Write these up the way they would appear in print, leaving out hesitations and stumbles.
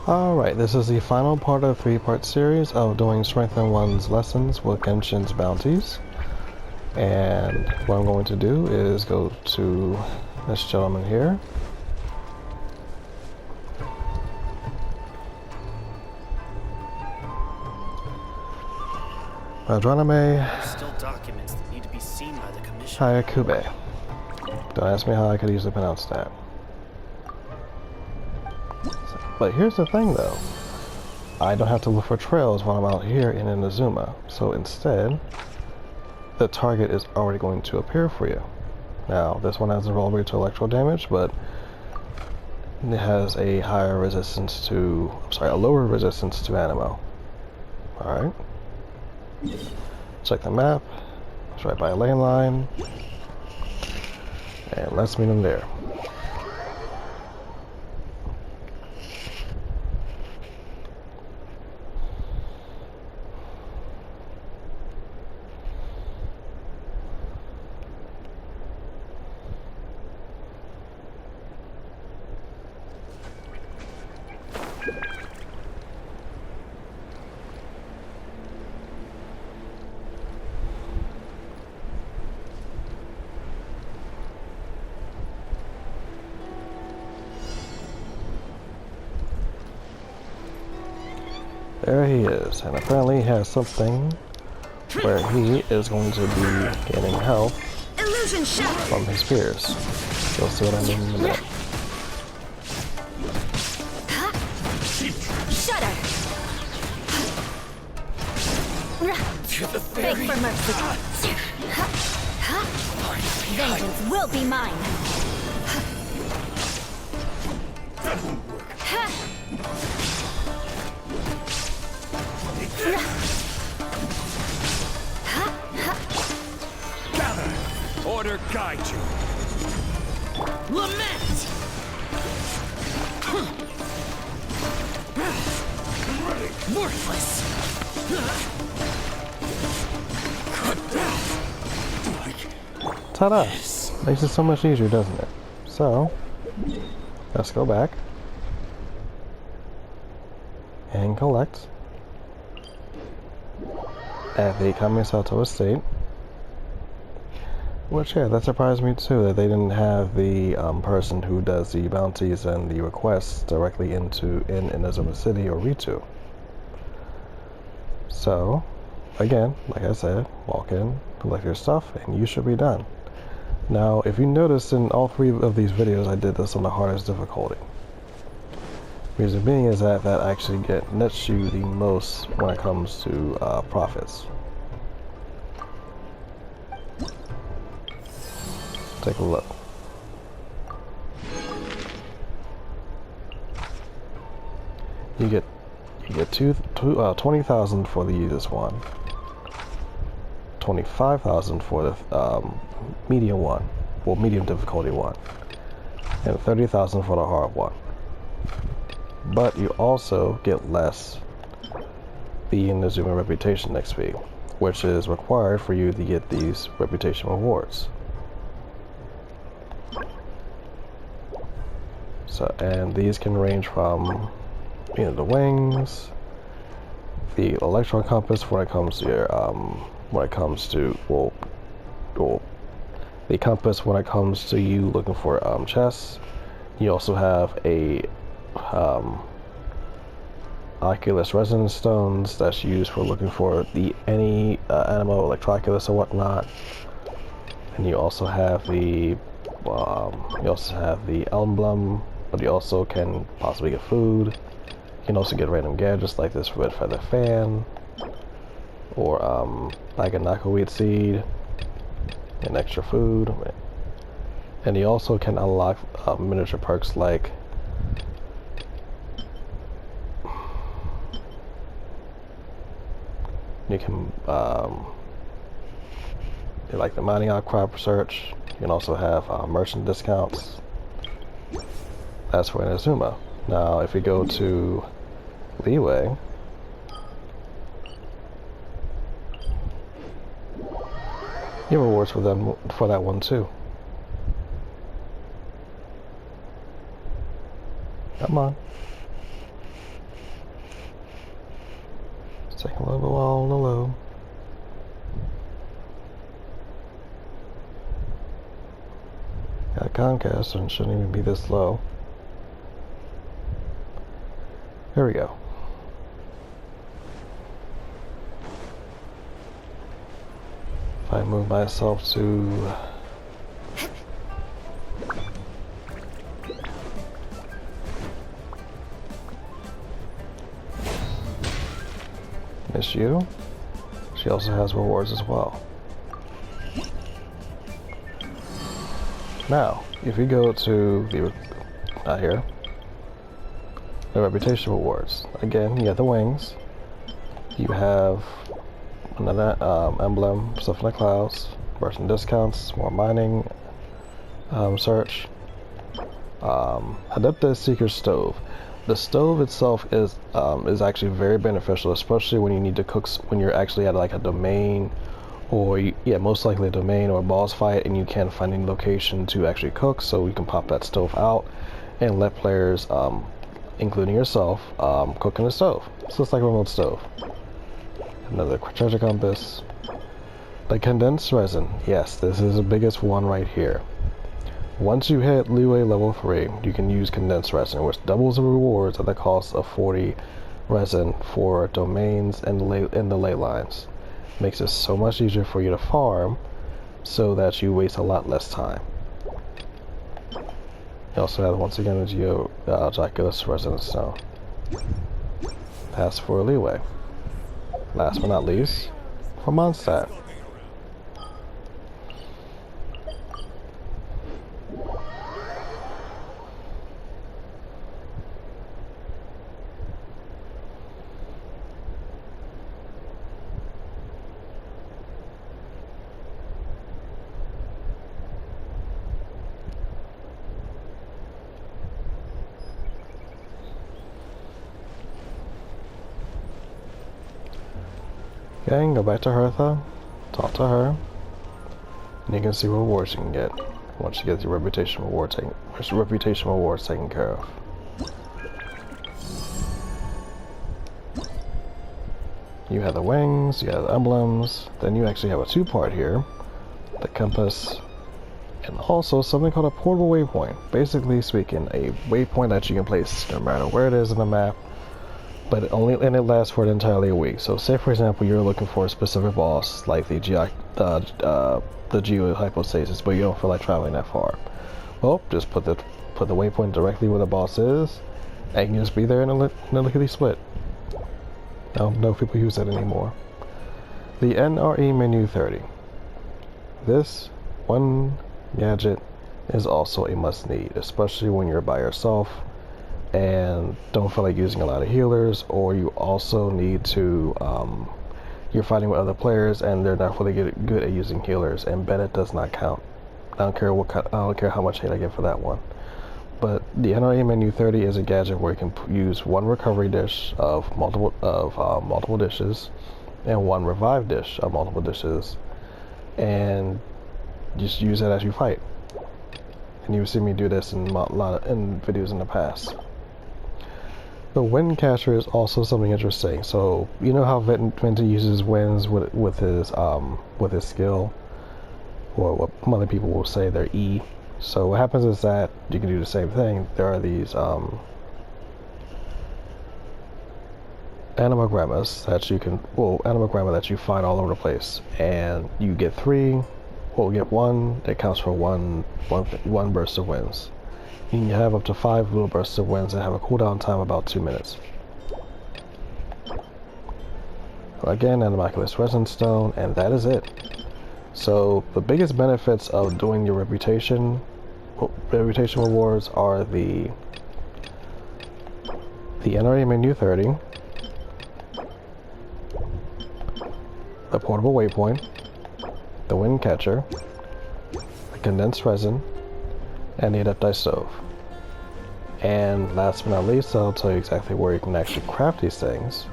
Alright, this is the final part of a three-part series of doing Strengthinone's lessons with Genshin's Bounties. And what I'm going to do is go to this gentleman here. Adroname Still documents that need to be seen by the commission. Hayakube. Don't ask me how I could easily pronounce that. But here's the thing though. I don't have to look for trails when I'm out here in Inazuma. So instead, the target is already going to appear for you. Now, this one has a roll rate to electro damage, but it has a higher resistance to, a lower resistance to animo. Alright. Check the map. It's right by a lane line. And let's meet him there. There he is, and apparently he has something where he is going to be gaining health from his peers. You'll see what I mean in a minute. Shudder! Beg for mercy. Vengeance will be mine. That won't work. Gather! Order guide you. Lament! Worthless! Ta-da! Makes it so much easier, doesn't it? So, let's go back and collect at the Kamisato estate. Which, yeah, that surprised me too, that they didn't have the person who does the bounties and the requests directly in Inazuma City or Ritu. So, again, like I said, walk in, collect your stuff, and you should be done. Now, if you notice in all three of these videos, I did this on the hardest difficulty. Reason being is that actually nets you the most when it comes to profits. Take a look. You get 20,000 for the easiest one, 25,000 for the medium one, well, medium difficulty one, and 30,000 for the hard one. But you also get less the Inazuma reputation XP, which is required for you to get these reputation rewards. So, and these can range from, you know, the wings, the electron compass when it comes to your, the compass when it comes to you looking for chests. You also have a Oculus resonance stones that's used for looking for any animo, electroculus or whatnot. And you also have the emblem, but you also can possibly get food. You can also get random gadgets like this red feather fan, or like a knockaweed seed, and extra food. And you also can unlock miniature perks like you can like the mining outcrop research. You can also have merchant discounts. That's for Inazuma. Now, if you go to Leeway, you have rewards for them for that one too. Come on. Taking a little bit while on the low. Got Comcast and shouldn't even be this low. Here we go. If I move myself to Miss You, she also has rewards as well. Now, if you go to the here, the reputation rewards. Again, you have the wings. You have another emblem, stuff in the clouds, merchant discounts, more mining, search. Adeptus Seeker Stove. The stove itself is actually very beneficial, especially when you need to cook, when you're actually at like a domain, or most likely a domain or a boss fight, and you can't find any location to actually cook. So you can pop that stove out and let players, including yourself, cook in the stove. So it's like a remote stove. Another treasure compass. The condensed resin. Yes, this is the biggest one right here. Once you hit Liyue level 3, you can use condensed resin, which doubles the rewards at the cost of 40 resin for domains and the ley lines. Makes it so much easier for you to farm, so that you waste a lot less time. You also have, once again, the Gioculus Resonance Stone. Pass for Liyue. Last but not least, for Mondstadt. Okay, go back to Hertha, talk to her, and you can see what rewards you can get once you get your reputation rewards taken care of. You have the wings, you have the emblems, then you actually have a two-part here, the compass, and also something called a portable waypoint. Basically speaking, a waypoint that you can place no matter where it is in the map, but it lasts for entirely a week. So say for example you're looking for a specific boss like the Geohypostasis, but you don't feel like traveling that far. Well, just put the waypoint directly where the boss is, and you can just be there in a lickety split. No people use that anymore. The NRE menu 30. This one gadget is also a must need, especially when you're by yourself and don't feel like using a lot of healers, or you also need to you're fighting with other players and they're not really good at using healers, and Bennett does not count. I don't care how much hate I get for that one. But the NRA menu 30 is a gadget where you can use one recovery dish of multiple dishes and one revive dish of multiple dishes, and just use it as you fight. And you've seen me do this in videos in the past. The wind catcher is also something interesting. So you know how Venti uses winds with his skill, or what other people will say their E. So what happens is that you can do the same thing. There are these animogrammas that you find all over the place, and you get one that counts for one burst of winds. You can have up to 5 little bursts of winds that have a cooldown time of about 2 minutes. Again, Animaculous Resin Stone, and that is it. So the biggest benefits of doing your reputation rewards are the NRA menu 30, the portable waypoint, the wind catcher, the condensed resin, and the Adepti stove. And last but not least, I'll tell you exactly where you can actually craft these things.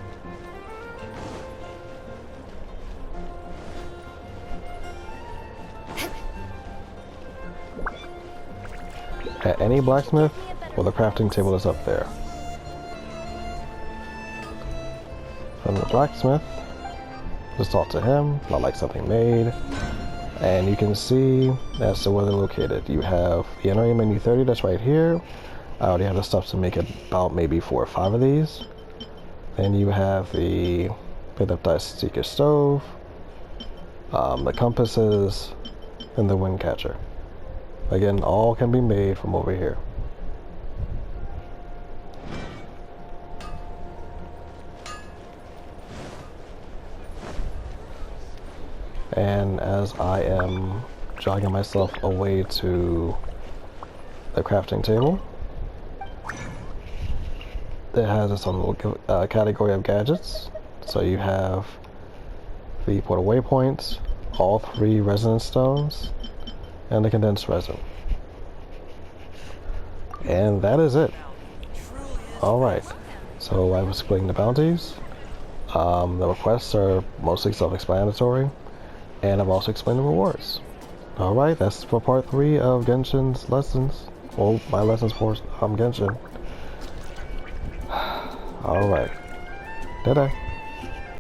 At any blacksmith, well, the crafting table is up there. Then the blacksmith. Just talk to him. I'd like something made. And you can see as to where they're located. You have the NRA menu 30 that's right here. I already have the stuff to make about maybe 4 or 5 of these. Then you have the pick up dice seeker stove, the compasses, and the wind catcher. Again, all can be made from over here. And as I am jogging myself away to the crafting table, it has its own little category of gadgets. So you have the portal waypoints, all 3 resonance stones, and the condensed resin. And that is it. Alright, so I was splitting the bounties. The requests are mostly self-explanatory, and I've also explained the rewards. Alright, that's for part 3 of Genshin's lessons. Well, my lessons for Genshin. Alright. Ta-da.